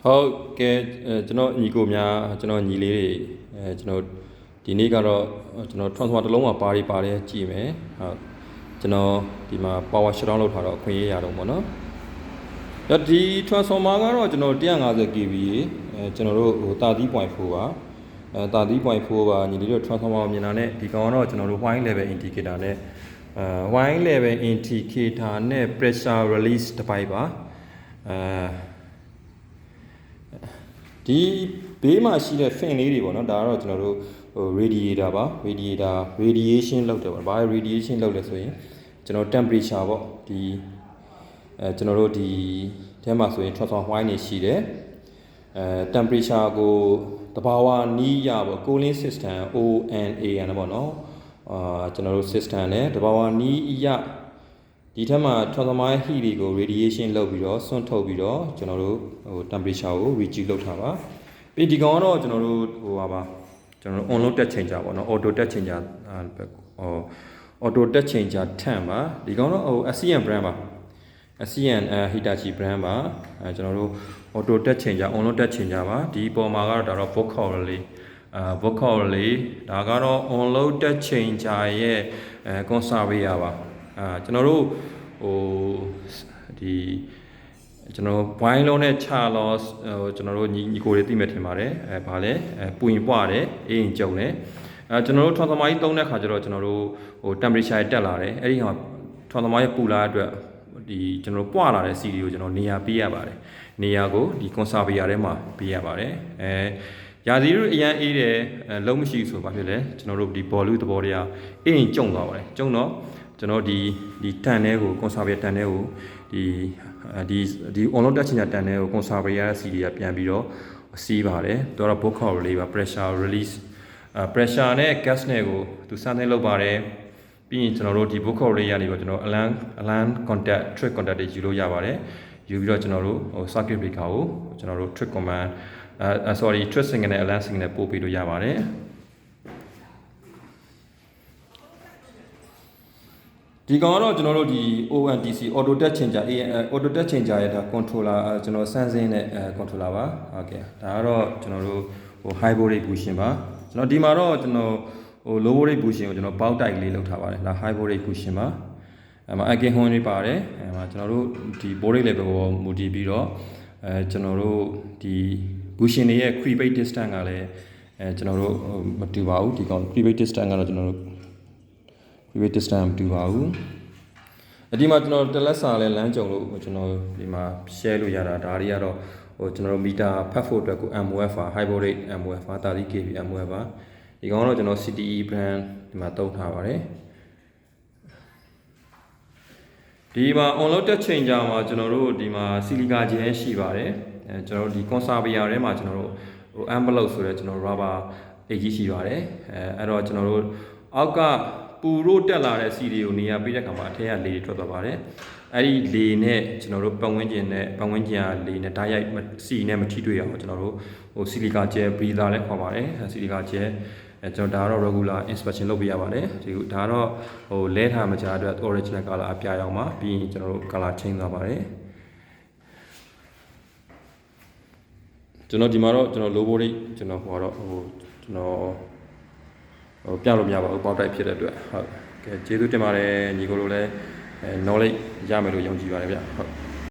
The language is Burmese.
ဟုတ်ကဲကျွန်တော်ညီကိုများကျွန်တော်ညီလေးတွေကျွန်တော်ဒီနေ့ကတော့ကျွန်တော် transformer တစ်လုံးမှာပါတယ်ကြည့်မယ်ဟုတ်ကျွန်တော်ဒီမှာ power shutdown လုပ်ထားတော့အခွင့်အရေးရတော့ပေါ့နော်ဒီ transformer ကတော့ကျွန်တော် 150 kV ကျွန်တော်တို့ဟိုတာသီး 0.4 ပါတာသီး 0.4 ပါညီလေးတို့ transformer မြင်တာနဲ့ဒီကောင်ကတော့ကျွန်တော်တို့ wide level indicator နဲ့wide level indicator နဲ့ pressure release တစ်ပိုက်ပါဒီဘေးမှာရှိတဲ့ fan လေးတွေပေါ့နော်ဒါကတော့ကျွန်တော်တို့ဟို radiator ပါ radiation လုပ်တယ်ပေါ့ဘာ radiation လုပ်လဲဆိုရင်ကျွန်တော် temperature ပေါ့ဒီကျွန်တော်တို့ဒီထဲမှာဆိုရင် transformer wire နေရှိတယ်temperature ကိုတဘာဝနီးရပေါ့ cooling system ONAN ပေါ့နော်ကျွန်တော်တို့ system နဲ့တဘာဝနီးရဒီထက်မှာ transformer heat တွေကို radiation လုပ်ပြီးတော့ဆွန့်ထုတ်ပြီးတော့ကျွန်တော်တို့ဟို temperature ကို reduce လုပ်ထားပါပြီးဒီကောင်ကတော့ကျွန်တော်တို့ဟိုပါပါကျွန်တော်တို့ on load တက် changer ပေါ့နော် auto တက် changer auto တက် changer 10ပါဒီကောင်တော့ဟို ASEAN brand ပါ ASEAN Hitachi brand ပါကျွန်တော်တို့ auto တက် changer on load တက် changer ပါဒီပေါ်မှာကတော့ဒါတော့ vocal relay vocal relay ဒါကတော့ on load တက် changer ရဲ့ conservator ပါကျွန်တော်တို့ဟိုဒီကျွန်တော်ဘွိုင်းလုံးနဲ့ချလောဟိုကျွန်တော်တို့ညီကိုတွေသိမယ်ထင်ပါတယ်ဗာလဲပူရင်ပွားတယ်အေးရင်ကြုံတယ်ကျွန်တော်တို့ transformer ကြီးသုံးတဲ့ခါကျတော့ကျွန်တော်တို့ဟို temperature တက်လာတယ်အဲ့ဒီဟာ transformer ရဲ့ပူလာတဲ့အတွက်ဒီကျွန်တော်တို့ပွားလာတဲ့ CD ကိုကျွန်တော်နေရာပေးရပါတယ်နေရာကိုဒီ conservator ထဲမှာပေးရပါတယ်ရာသီဥတုအရန်အေးတယ်လုံးမရှိဆိုဘာဖြစ်လဲကျွန်တော်တို့ဒီဘော်လူသဘောတရားအေးရင်ကြုံသွားပါတယ်ကြုံတော့ကျွန်တော်ဒီတန်ထဲကို conservator တန်ထဲကိုဒီ on load တက်ချင်တဲ့တန်ထဲကို conservator ရဲ့ CD ကပြန်ပြီးတော့စီးပါတယ်သူကတော့ vocal relay ပါ pressure release pressure နဲ့ gas နဲ့ကိုသူစမ်းသပ်လုပ်ပါတယ်ပြီးရင်ကျွန်တော်တို့ဒီ vocal relay ကနေတော့ကျွန်တော် alarm contact trick contact တွေယူလို့ရပါတယ်ယူပြီးတော့ကျွန်တော်တို့ဟို circuit breaker ကိုကျွန်တော်တို့ trick command sorry trick signal နဲ့ alarm signal ပို့ပေးလို့ရပါတယ်ဒီကောင်ကတော့ကျွန်တော်တို့ဒီ ONTC auto touch changer auto touch changer ရဲ့ဒါ controller ကျွန်တော် sensing နဲ့controller ပါဟုတ်ကဲ့ဒါကတော့ကျွန်တော်တို့ဟို high voltage bushing ပါကျွန်တော်ဒီမှာတော့ကျွန်တော်ဟို low voltage bushing ကိုကျွန်တော်ပေါက်တိုက်လေးလုပ်ထားပါတယ်ဒါ high voltage bushing ပါမှာ again horn တွေပါတယ်မှာကျွန်တော်တို့ဒီ voltage level ကိုမူတည်ပြီးတော့ကျွန်တော်တို့ဒီ bushing တွေရဲ့ creepage distance ကလည်းကျွန်တော်တို့မတူပါဘူးဒီကောင် creepage distance ကတော့ကျွန်တော်တို့ creepage distance မတူပါဘူးဒီမှာကျွန်တော်တလက်စာလဲလမ်းကြုံလို့ကျွန်တော်ဒီမှာ share လို့ရတာဒါတွေကတော့ဟိုကျွန်တော်တို့ meter ဖတ်ဖို့အတွက်ကို MOF ပါ high voltage MOF ပါ30 kV MOF ပါဒီကောင်တော့ကျွန်တော် CTE brand ဒီမှာသုံးထားပါတယ်ဒီမှာ on load တက် changer မှာကျွန်တော်တို့ဒီမှာ silica gel ရှိပါတယ်ကျွန်တော်တို့ဒီ conservator ထဲမှာကျွန်တော်တို့ဟို envelope ဆိုတဲ့ကျွန်တော် rubber အိတ်ကြီးရှိပါတယ်အဲ့တော့ကျွန်တော်တို့အောက်ကပူရိုးတက်လာတဲ့ CD ကိုနေရာပေးတဲ့ခါမှာအထက်ကလေထွက်သွားပါတယ်အဲ့ဒီလေနဲ့ကျွန်တော်တို့ပတ်ဝန်းကျင်ကလေနဲ့ဓာတ်ရိုက် C နဲ့မထိတွေ့ရအောင်ကျွန်တော်တို့ဟို silica gel breather လည်းခေါ်ပါတယ် silica gel ကျွန်တော်ဒါတော့ regular inspection လုပ်ပေးရပါတယ်ဒီဒါတော့ဟိုလဲထားမှကြားအတွက် original color အပြာရောင်ပါပြီးရင်ကျွန်တော်တို့ color change သွားပါတယ်ကျွန်တော်ဒီမှာတော့ကျွန်တော် low voltage ကျွန်တော်ဟိုတော့ဟိုကျွန်တော်ဟိုပြလို့မရပါဘူးပေါက်တိုက်ဖြစ်တဲ့အတွက်ဟုတ်ကဲကျေးဇူးတင်ပါတယ်ညီကိုတို့လည်းknowledge ရမယ်လို့ယုံကြည်ပါတယ်ဗျဟုတ်